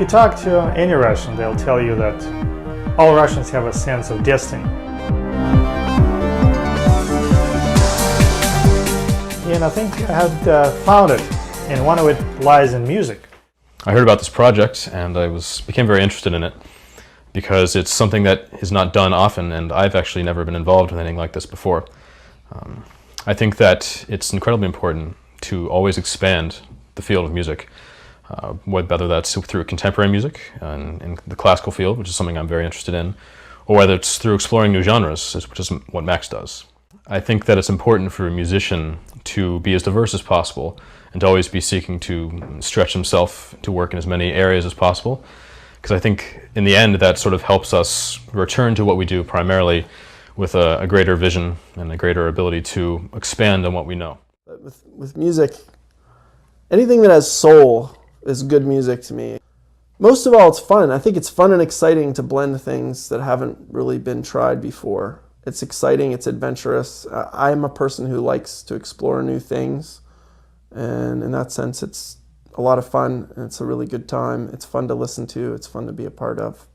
you talk to any Russian, they'll tell you that all Russians have a sense of destiny. And I think I had found it, and one of it lies in music. I heard about this project and I became very interested in it because it's something that is not done often, and I've actually never been involved with anything like this before. I think that it's incredibly important to always expand the field of music, whether that's through contemporary music in the classical field, which is something I'm very interested in, or whether it's through exploring new genres, which is what Max does. I think that it's important for a musician to be as diverse as possible and to always be seeking to stretch himself to work in as many areas as possible, because I think in the end that sort of helps us return to what we do primarily with a greater vision and a greater ability to expand on what we know. With music, anything that has soul is good music to me. Most of all, it's fun. I think it's fun and exciting to blend things that haven't really been tried before. It's exciting, it's adventurous. I'm a person who likes to explore new things, and in that sense it's a lot of fun, and it's a really good time. It's fun to listen to, it's fun to be a part of.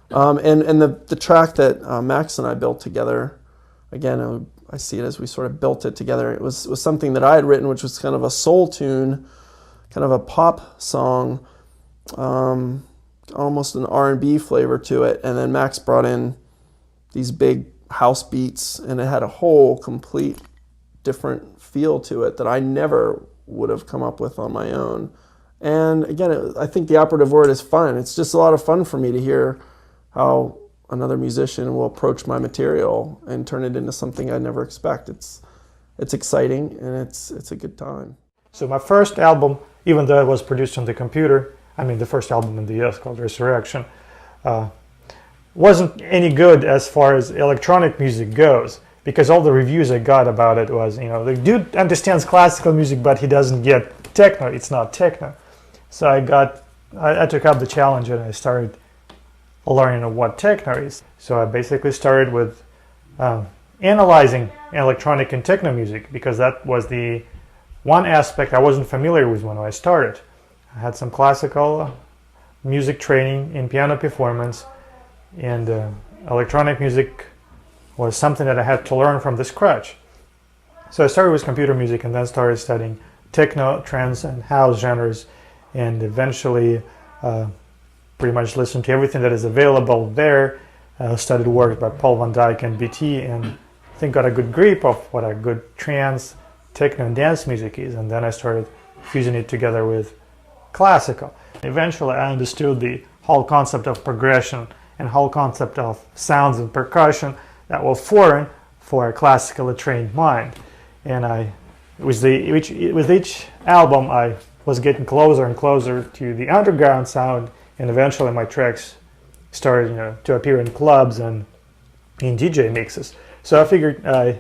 And the track that Max and I built together, again, I see it as we sort of built it together. It was something that I had written, which was kind of a soul tune, kind of a pop song, almost an R&B flavor to it, and then Max brought in these big house beats, and it had a whole complete different feel to it that I never would have come up with on my own. And again, I think the operative word is fun. It's just a lot of fun for me to hear how another musician will approach my material and turn it into something I never expect. It's exciting, and it's a good time. So my first album, even though it was produced on the computer, the first album in the US called Resurrection, wasn't any good as far as electronic music goes, because all the reviews I got about it was, the dude understands classical music, but he doesn't get techno. It's not techno. So I took up the challenge and I started learning what techno is. So I basically started with analyzing electronic and techno music, because that was the one aspect I wasn't familiar with when I started. I had some classical music training in piano performance, and electronic music was something that I had to learn from the scratch. So I started with computer music and then started studying techno, trance, and house genres, and eventually pretty much listened to everything that is available there. Studied work by Paul van Dyk and BT, and I think got a good grip of what a good trance, techno, and dance music is, and then I started fusing it together with classical. Eventually I understood the whole concept of progression and whole concept of sounds and percussion that were foreign for a classically trained mind. And with each album I was getting closer and closer to the underground sound, and eventually my tracks started to appear in clubs and in DJ mixes. So I figured I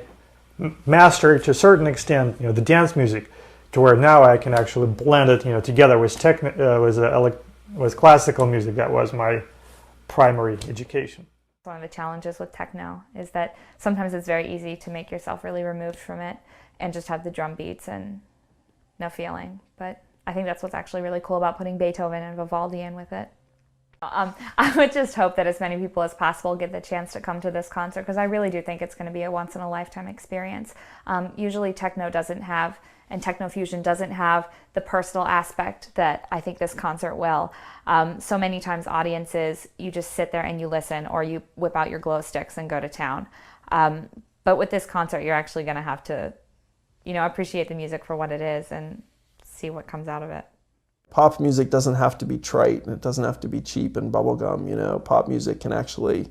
mastered to a certain extent the dance music, to where now I can actually blend it together with with classical music. That was my primary education. One of the challenges with techno is that sometimes it's very easy to make yourself really removed from it and just have the drum beats and no feeling. But I think that's what's actually really cool about putting Beethoven and Vivaldi in with it. I would just hope that as many people as possible get the chance to come to this concert, because I really do think it's going to be a once-in-a-lifetime experience. Usually techno doesn't have, and techno fusion doesn't have, the personal aspect that I think this concert will. So many times audiences, you just sit there and you listen, or you whip out your glow sticks and go to town. But with this concert, you're actually going to have to, appreciate the music for what it is and see what comes out of it. Pop music doesn't have to be trite, and it doesn't have to be cheap and bubblegum. Pop music can actually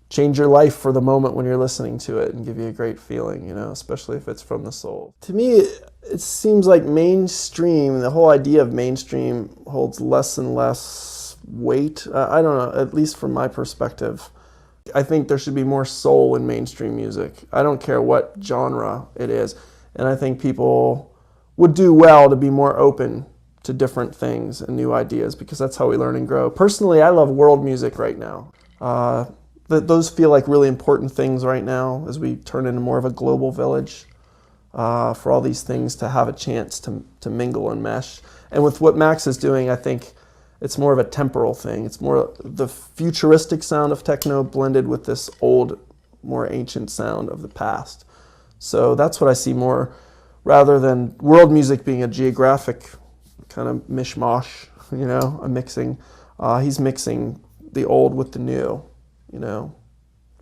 change your life for the moment when you're listening to it and give you a great feeling, especially if it's from the soul. To me, it seems like mainstream, the whole idea of mainstream holds less and less weight. I don't know, at least from my perspective. I think there should be more soul in mainstream music. I don't care what genre it is. And I think people would do well to be more open to different things and new ideas, because that's how we learn and grow. Personally, I love world music right now. Those feel like really important things right now as we turn into more of a global village, for all these things to have a chance to mingle and mesh. And with what Max is doing, I think it's more of a temporal thing. It's more the futuristic sound of techno blended with this old, more ancient sound of the past. So that's what I see more, rather than world music being a geographic kind of mishmash, you know, a mixing. He's mixing the old with the new, you know,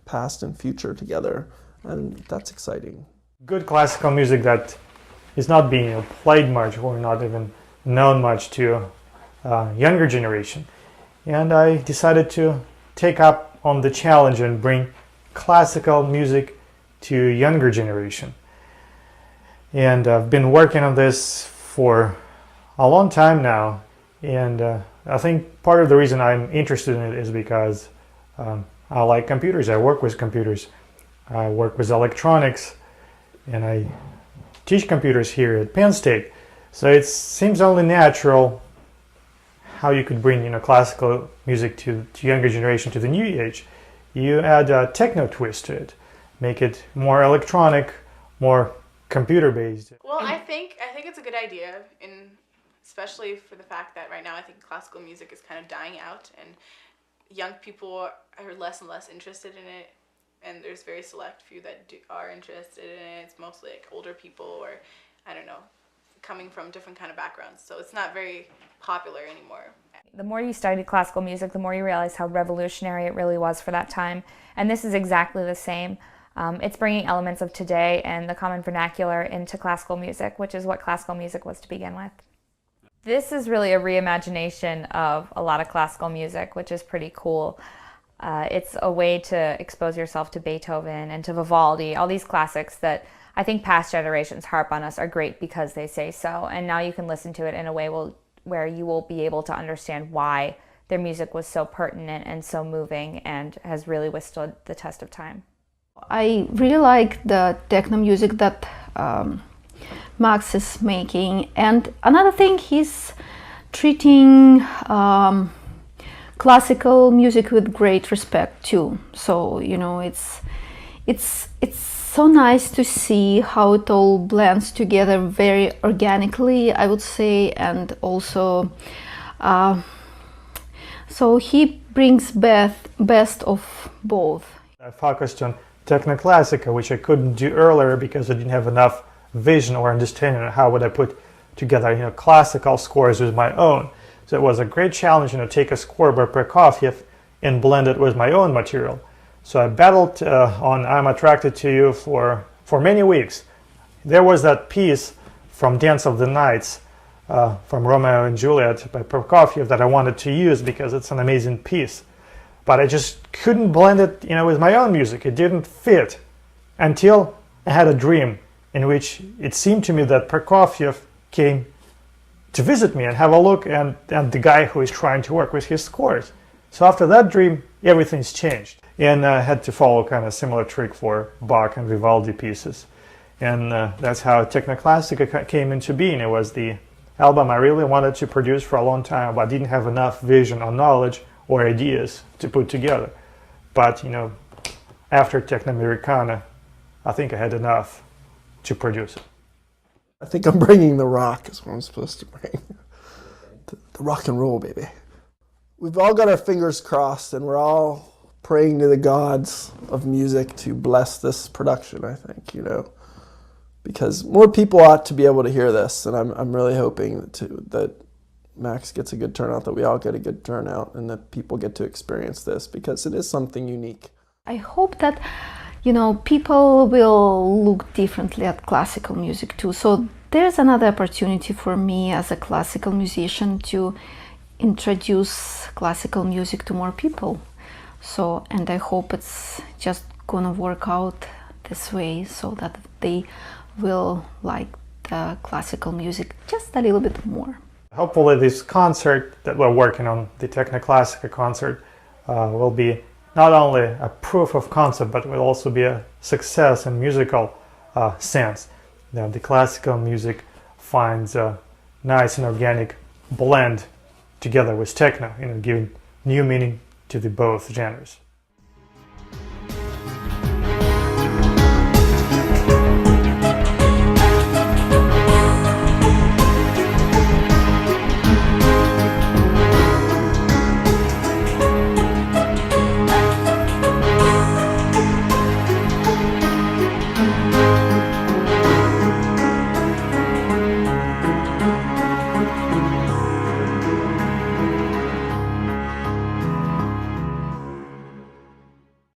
past and future together, and that's exciting. Good classical music that is not being played much or not even known much to younger generation. And I decided to take up on the challenge and bring classical music to younger generation. And I've been working on this for a long time now, and I think part of the reason I'm interested in it is because I like computers. I work with computers. I work with electronics, and I teach computers here at Penn State. So it seems only natural how you could bring, you know, classical music to younger generation, to the new age. You add a techno twist to it, make it more electronic, more computer-based. Well, I think it's a good idea, especially for the fact that right now I think classical music is kind of dying out, and young people are less and less interested in it, and there's very select few that are interested in it. It's mostly like older people, or I don't know, coming from different kind of backgrounds, so it's not very popular anymore. The more you study classical music, the more you realize how revolutionary it really was for that time, and this is exactly the same. It's bringing elements of today and the common vernacular into classical music, which is what classical music was to begin with. This is really a reimagination of a lot of classical music, which is pretty cool. It's a way to expose yourself to Beethoven and to Vivaldi, all these classics that I think past generations harp on us are great because they say so. And now you can listen to it in a way where you will be able to understand why their music was so pertinent and so moving and has really withstood the test of time. I really like the techno music that Max is making, and another thing, he's treating classical music with great respect too. So, you know, it's so nice to see how it all blends together very organically, I would say, and also so he brings best of both. I focused on TechnoClassica, which I couldn't do earlier because I didn't have enough vision or understanding of how would I put together, you know, classical scores with my own. So it was a great challenge, you know, take a score by Prokofiev and blend it with my own material. So I battled on I'm Attracted to You for many weeks. There was that piece from Dance of the Nights from Romeo and Juliet by Prokofiev that I wanted to use because it's an amazing piece. But I just couldn't blend it, you know, with my own music. It didn't fit until I had a dream in which it seemed to me that Prokofiev came to visit me and have a look and the guy who is trying to work with his scores. So after that dream, everything's changed. And I had to follow kind of similar trick for Bach and Vivaldi pieces. And that's how TechnoClassica came into being. It was the album I really wanted to produce for a long time, but didn't have enough vision or knowledge or ideas to put together. But, you know, after Technoamericana, I think I had enough to produce it. I think I'm bringing the rock is what I'm supposed to bring. The rock and roll, baby. We've all got our fingers crossed, and we're all praying to the gods of music to bless this production, I think, you know, because more people ought to be able to hear this, and I'm really hoping that Max gets a good turnout, that we all get a good turnout, and that people get to experience this, because it is something unique. I hope that, you know, people will look differently at classical music too. So there's another opportunity for me as a classical musician to introduce classical music to more people. So, and I hope it's just gonna work out this way so that they will like the classical music just a little bit more. Hopefully this concert that we're working on, the TechnoClassica Concert, will be not only a proof of concept, but will also be a success in musical sense. That the classical music finds a nice and organic blend together with techno, you know, giving new meaning to the both genres.